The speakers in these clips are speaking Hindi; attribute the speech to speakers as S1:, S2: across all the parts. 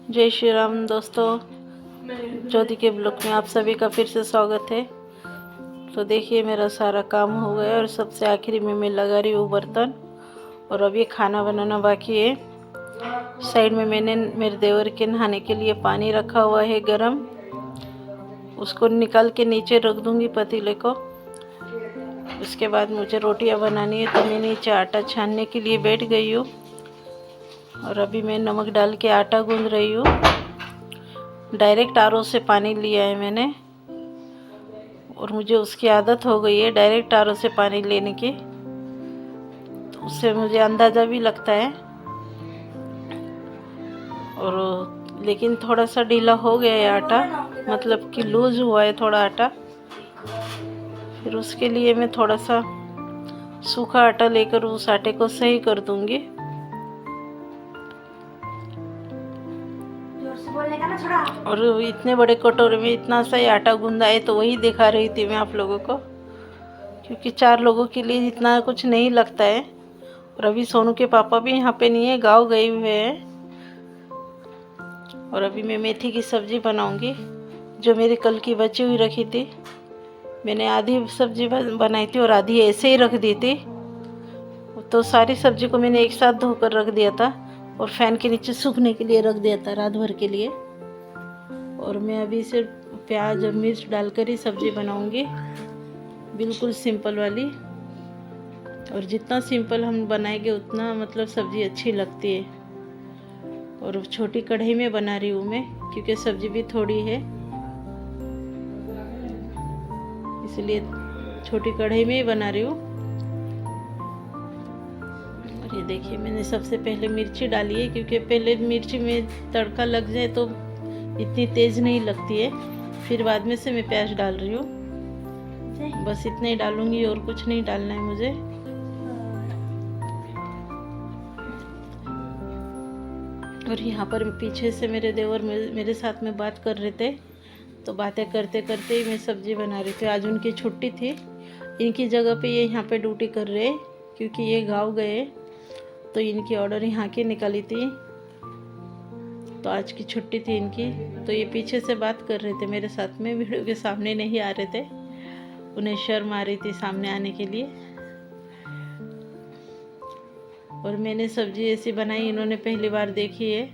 S1: जय श्री राम दोस्तों, ज्योति के ब्लॉग में आप सभी का फिर से स्वागत है। तो देखिए मेरा सारा काम हो गया और सबसे आखिरी में मैं लगा रही हूँ बर्तन, और अभी खाना बनाना बाकी है। साइड में मैंने मेरे देवर के नहाने के लिए पानी रखा हुआ है गरम, उसको निकाल के नीचे रख दूँगी पतीले को। उसके बाद मुझे रोटियाँ बनानी है, तो मैं नीचे आटा छानने के लिए बैठ गई हूँ। और अभी मैं नमक डाल के आटा गूंद रही हूँ। डायरेक्ट आरओ से पानी लिया है मैंने, और मुझे उसकी आदत हो गई है डायरेक्ट आरओ से पानी लेने की, तो उससे मुझे अंदाज़ा भी लगता है। और लेकिन थोड़ा सा ढीला हो गया है आटा, मतलब कि लूज़ हुआ है थोड़ा आटा। फिर उसके लिए मैं थोड़ा सा सूखा आटा लेकर उस आटे को सही कर दूँगी। और इतने बड़े कटोरे में इतना सा ही आटा गूंदा है, तो वही दिखा रही थी मैं आप लोगों को, क्योंकि 4 लोगों के लिए इतना कुछ नहीं लगता है। और अभी सोनू के पापा भी यहाँ पे नहीं है, गांव गए हुए हैं। और अभी मैं मेथी की सब्ज़ी बनाऊंगी, जो मेरी कल की बची हुई रखी थी। मैंने आधी सब्ज़ी बनाई थी और आधी ऐसे ही रख दी थी, तो सारी सब्ज़ी को मैंने एक साथ धोकर रख दिया था और फैन के नीचे सूखने के लिए रख दिया था रात भर के लिए। और मैं अभी सिर्फ प्याज और मिर्च डालकर ही सब्ज़ी बनाऊंगी, बिल्कुल सिंपल वाली। और जितना सिंपल हम बनाएंगे उतना मतलब सब्ज़ी अच्छी लगती है। और छोटी कढ़ाई में बना रही हूँ मैं, क्योंकि सब्ज़ी भी थोड़ी है, इसलिए छोटी कढ़ाई में ही बना रही हूँ। और ये देखिए मैंने सबसे पहले मिर्ची डाली है, क्योंकि पहले मिर्ची में तड़का लग जाए तो इतनी तेज़ नहीं लगती है। फिर बाद में से मैं प्याज डाल रही हूँ, बस इतना ही डालूंगी और कुछ नहीं डालना है मुझे। और यहाँ पर पीछे से मेरे देवर मेरे साथ में बात कर रहे थे, तो बातें करते करते ही मैं सब्ज़ी बना रही थी। आज उनकी छुट्टी थी, इनकी जगह पे ये यहाँ पे ड्यूटी कर रहे हैं, क्योंकि ये गाँव गए तो इनकी ऑर्डर यहाँ की निकाली थी, तो आज की छुट्टी थी इनकी। तो ये पीछे से बात कर रहे थे मेरे साथ में, वीडियो के सामने नहीं आ रहे थे, उन्हें शर्म आ रही थी सामने आने के लिए। और मैंने सब्ज़ी ऐसी बनाई, इन्होंने पहली बार देखी है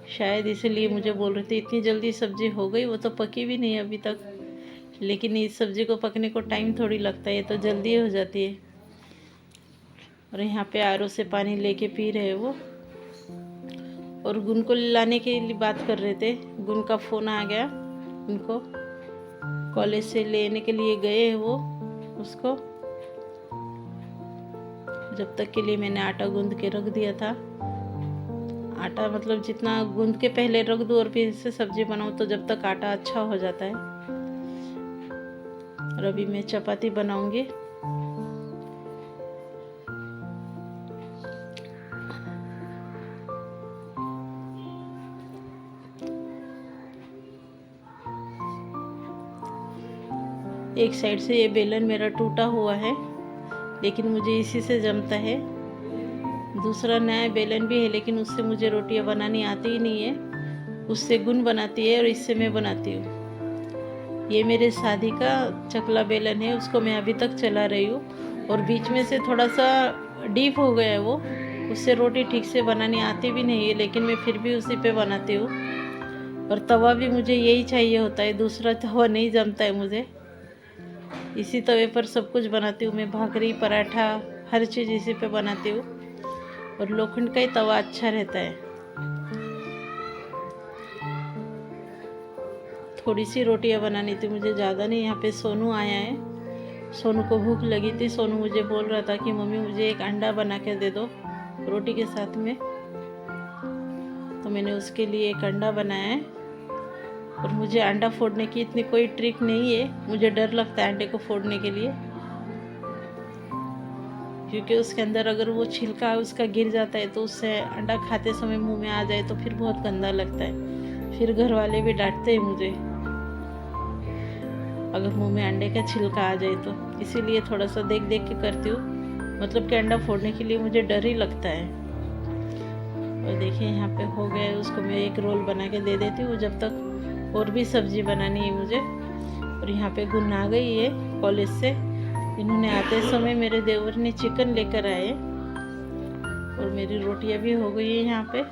S1: शायद, इसलिए मुझे बोल रहे थे इतनी जल्दी सब्ज़ी हो गई। वो तो पकी भी नहीं अभी तक, लेकिन इस सब्ज़ी को पकने को टाइम थोड़ी लगता है, ये तो जल्दी हो जाती है। और यहाँ पे आरओ से पानी लेके पी रहे हैं वो। और गुन को लाने के लिए बात कर रहे थे, गुन का फ़ोन आ गया उनको, कॉलेज से लेने के लिए गए हैं वो उसको। जब तक के लिए मैंने आटा गूंद के रख दिया था। आटा मतलब जितना गूंद के पहले रख दूँ और फिर इससे सब्ज़ी बनाऊँ, तो जब तक आटा अच्छा हो जाता है। और अभी मैं चपाती बनाऊंगी। एक साइड से ये बेलन मेरा टूटा हुआ है, लेकिन मुझे इसी से जमता है। दूसरा नया बेलन भी है, लेकिन उससे मुझे रोटियां बनानी आती ही नहीं है। उससे गुन बनाती है और इससे मैं बनाती हूँ। ये मेरे शादी का चकला बेलन है, उसको मैं अभी तक चला रही हूँ। और बीच में से थोड़ा सा डीप हो गया है वो, उससे रोटी ठीक से बनानी आती भी नहीं है, लेकिन मैं फिर भी उसी पे बनाती हूँ। और तवा भी मुझे यही चाहिए होता है, दूसरा तवा नहीं जमता है मुझे। इसी तवे पर सब कुछ बनाती हूँ मैं, भाकरी पराठा हर चीज़ इसी पे बनाती हूँ। और लोखंड का ही तवा अच्छा रहता है। थोड़ी सी रोटियां बनानी थी मुझे, ज़्यादा नहीं। यहाँ पे सोनू आया है, सोनू को भूख लगी थी। सोनू मुझे बोल रहा था कि मम्मी मुझे एक अंडा बना के दे दो रोटी के साथ में, तो मैंने उसके लिए एक अंडा बनाया है। और मुझे अंडा फोड़ने की इतनी कोई ट्रिक नहीं है, मुझे डर लगता है अंडे को फोड़ने के लिए, क्योंकि उसके अंदर अगर वो छिलका उसका गिर जाता है तो उससे अंडा खाते समय मुंह में आ जाए तो फिर बहुत गंदा लगता है। फिर घर वाले भी डांटते हैं मुझे अगर मुंह में अंडे का छिलका आ जाए तो। इसीलिए थोड़ा सा देख देख के करती हूँ, मतलब कि अंडा फोड़ने के लिए मुझे डर ही लगता है। और देखिए यहाँ पे हो गया, उसको मैं एक रोल बना के दे देती हूँ जब तक और भी सब्ज़ी बनानी है मुझे। और यहाँ पे गुन आ गई है कॉलेज से। इन्होंने आते समय मेरे देवर ने चिकन लेकर आए और मेरी रोटियाँ भी हो गई है यहाँ पे।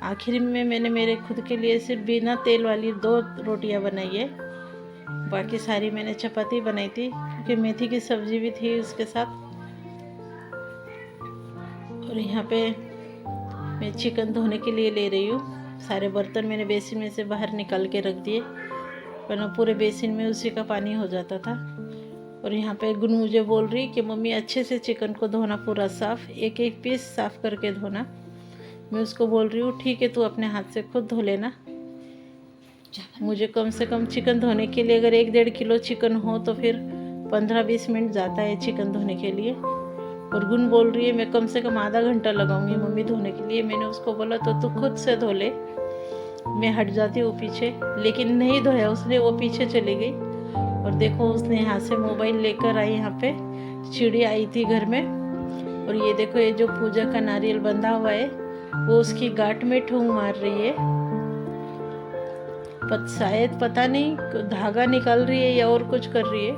S1: आखिर में मैंने मेरे खुद के लिए सिर्फ बिना तेल वाली 2 रोटियाँ बनाई है, बाकी सारी मैंने चपाती बनाई थी क्योंकि मेथी की सब्ज़ी भी थी उसके साथ। और यहाँ पे मैं चिकन धोने के लिए ले रही हूँ। सारे बर्तन मैंने बेसिन में से बाहर निकाल के रख दिए, वरना पूरे बेसिन में उसी का पानी हो जाता था। और यहाँ पे गुन मुझे बोल रही कि मम्मी अच्छे से चिकन को धोना, पूरा साफ़, एक एक पीस साफ़ करके धोना। मैं उसको बोल रही हूँ ठीक है, तू अपने हाथ से खुद धो लेना। मुझे कम से कम चिकन धोने के लिए अगर 1-1.5 किलो चिकन हो तो फिर 15-20 मिनट जाता है चिकन धोने के लिए। और गुन बोल रही है मैं कम से कम आधा घंटा लगाऊंगी मम्मी धोने के लिए। मैंने उसको बोला तो तू खुद से धो ले, मैं हट जाती हूँ पीछे, लेकिन नहीं धोया उसने, वो पीछे चली गई। और देखो उसने यहाँ से मोबाइल लेकर आई, यहाँ पे चिड़िया आई थी घर में। और ये देखो ये जो पूजा का नारियल बंधा हुआ है वो उसकी गांठ में ठूंग मार रही है। शायद पता नहीं धागा निकाल रही है या और कुछ कर रही है।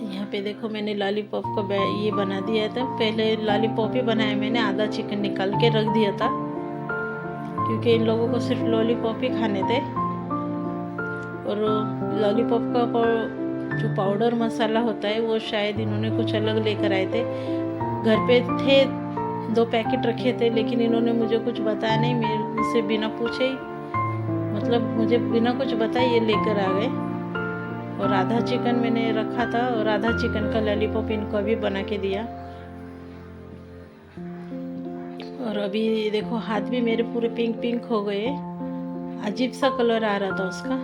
S1: यहाँ पे देखो मैंने लॉलीपॉप का ये बना दिया था। पहले लॉलीपॉप ही बनाया मैंने, आधा चिकन निकाल के रख दिया था क्योंकि इन लोगों को सिर्फ लॉलीपॉप ही खाने थे। और लॉलीपॉप का जो पाउडर मसाला होता है वो शायद इन्होंने कुछ अलग लेकर आए थे। घर पे थे 2 पैकेट रखे थे, लेकिन इन्होंने मुझे कुछ बताया नहीं, मुझसे बिना पूछे ही, मतलब मुझे बिना कुछ बताए ये लेकर आ गए। और आधा चिकन मैंने रखा था और आधा चिकन का लॉलीपॉप इनको अभी बना के दिया। और अभी देखो हाथ भी मेरे पूरे पिंक पिंक हो गए, अजीब सा कलर आ रहा था उसका,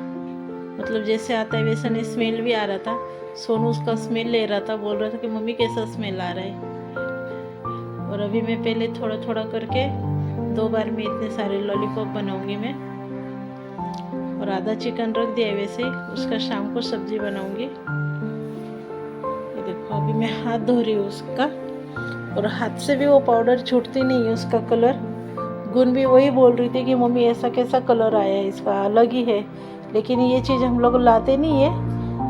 S1: मतलब जैसे आता है वैसा नहीं, स्मेल भी आ रहा था। सोनू उसका स्मेल ले रहा था, बोल रहा था कि मम्मी कैसा स्मेल आ रहा है। और अभी मैं पहले थोड़ा थोड़ा करके 2 बार में इतने सारे लॉलीपॉप बनाऊंगी मैं। और आधा चिकन रख दिया है वैसे, उसका शाम को सब्जी बनाऊंगी। ये देखो अभी मैं हाथ धो रही हूँ उसका, और हाथ से भी वो पाउडर छूटती नहीं है उसका कलर। गुन भी वही बोल रही थी कि मम्मी ऐसा कैसा कलर आया है, इसका अलग ही है। लेकिन ये चीज़ हम लोग लाते नहीं है,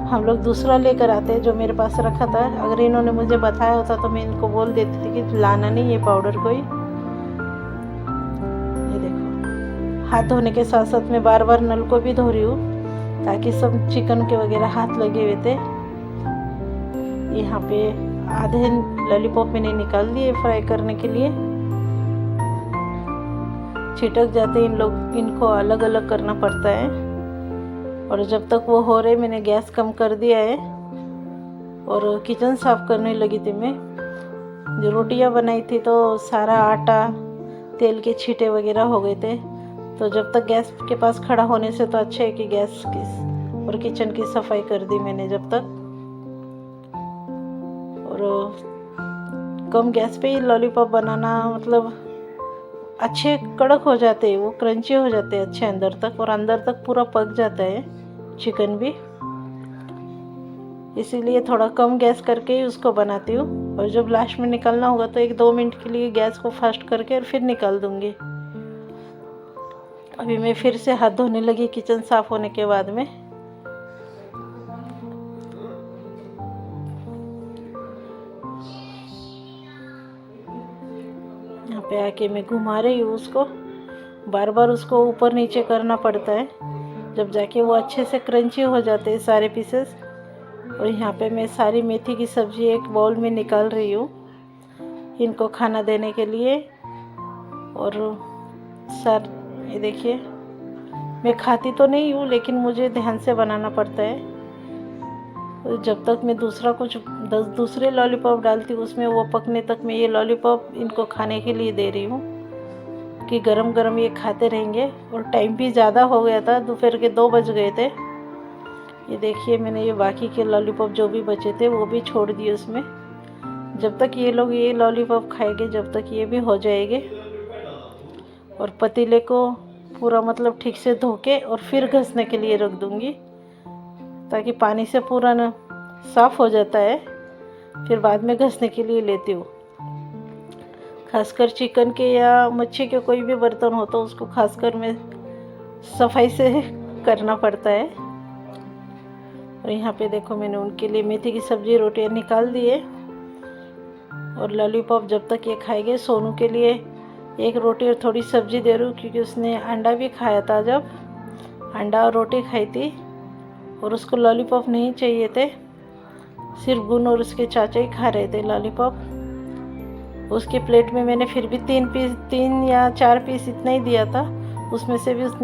S1: हम लोग दूसरा लेकर आते हैं जो मेरे पास रखा था। अगर इन्होंने मुझे बताया होता तो मैं इनको बोल देती थी कि लाना नहीं ये पाउडर कोई। ये देखो हाथ धोने के साथ साथ मैं बार बार नल को भी धो रही हूँ ताकि सब चिकन के वगैरह हाथ लगे हुए थे। यहाँ पे आधे लॉलीपॉप मैंने निकाल दिए फ्राई करने के लिए। छिटक जाते इन लोग, इनको अलग अलग करना पड़ता है। और जब तक वो हो रहे मैंने गैस कम कर दिया है और किचन साफ़ करने लगी थी मैं। जो रोटियां बनाई थी तो सारा आटा, तेल के छींटे वगैरह हो गए थे। तो जब तक गैस के पास खड़ा होने से तो अच्छा है कि गैस की और किचन की सफाई कर दी मैंने जब तक। और कम गैस पे ही लॉलीपॉप बनाना, मतलब अच्छे कड़क हो जाते हैं, वो क्रंची हो जाते हैं अच्छे अंदर तक, और अंदर तक पूरा पक जाता है चिकन भी। इसीलिए थोड़ा कम गैस करके ही उसको बनाती हूँ। और जब लास्ट में निकालना होगा तो 1-2 मिनट के लिए गैस को फास्ट करके और फिर निकाल दूँगी। अभी मैं फिर से हाथ धोने लगी किचन साफ़ होने के बाद में। यहाँ पे आके मैं घुमा रही हूँ उसको, बार बार उसको ऊपर नीचे करना पड़ता है जब जाके वो अच्छे से क्रंची हो जाते हैं सारे पीसेस। और यहाँ पे मैं सारी मेथी की सब्ज़ी एक बाउल में निकाल रही हूँ इनको खाना देने के लिए। और सर ये देखिए, मैं खाती तो नहीं हूँ लेकिन मुझे ध्यान से बनाना पड़ता है। जब तक मैं दूसरे लॉलीपॉप डालती हूँ उसमें वो पकने तक मैं ये लॉलीपॉप इनको खाने के लिए दे रही हूँ कि गरम गरम ये खाते रहेंगे। और टाइम भी ज़्यादा हो गया था, दोपहर के 2 बज गए थे। ये देखिए मैंने ये बाकी के लॉलीपॉप जो भी बचे थे वो भी छोड़ दिए उसमें। जब तक ये लोग ये लॉलीपॉप खाएंगे जब तक ये भी हो जाएंगे। और पतीले को पूरा मतलब ठीक से धो के और फिर घसने के लिए रख दूँगी ताकि पानी से पूरा ना साफ़ हो जाता है, फिर बाद में घसने के लिए लेती हूँ। खासकर चिकन के या मच्छी के कोई भी बर्तन हो तो उसको खासकर में सफाई से करना पड़ता है। और यहाँ पे देखो मैंने उनके लिए मेथी की सब्ज़ी रोटियाँ निकाल दिए और लॉलीपॉप जब तक ये खाएंगे, सोनू के लिए एक रोटी और थोड़ी सब्ज़ी दे रही हूँ क्योंकि उसने अंडा भी खाया था, जब अंडा और रोटी खाई थी और उसको लॉलीपॉप नहीं चाहिए थे, सिर्फ गुन और उसके चाचा ही खा रहे थे लॉलीपॉप। उसके प्लेट में मैंने फिर भी 3 या 4 पीस इतना ही दिया था, उसमें से भी उसने